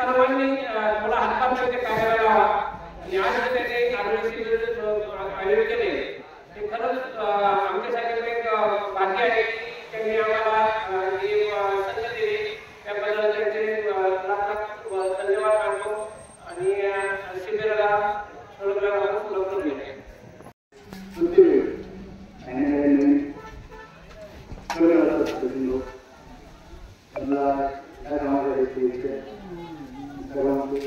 सर्वांनी मला हातभार लावून कार्याला लावा आणि आज त्यांनी आयोजन केले ते खरंच आमच्यासाठी एक भाग्य आहे की त्यांनी आम्हाला ही संधी दिली त्याबद्दल त्यांचे लाख लाख धन्यवाद मानतो आणि शिबिराला लवकर भेटेल. सर्वांचे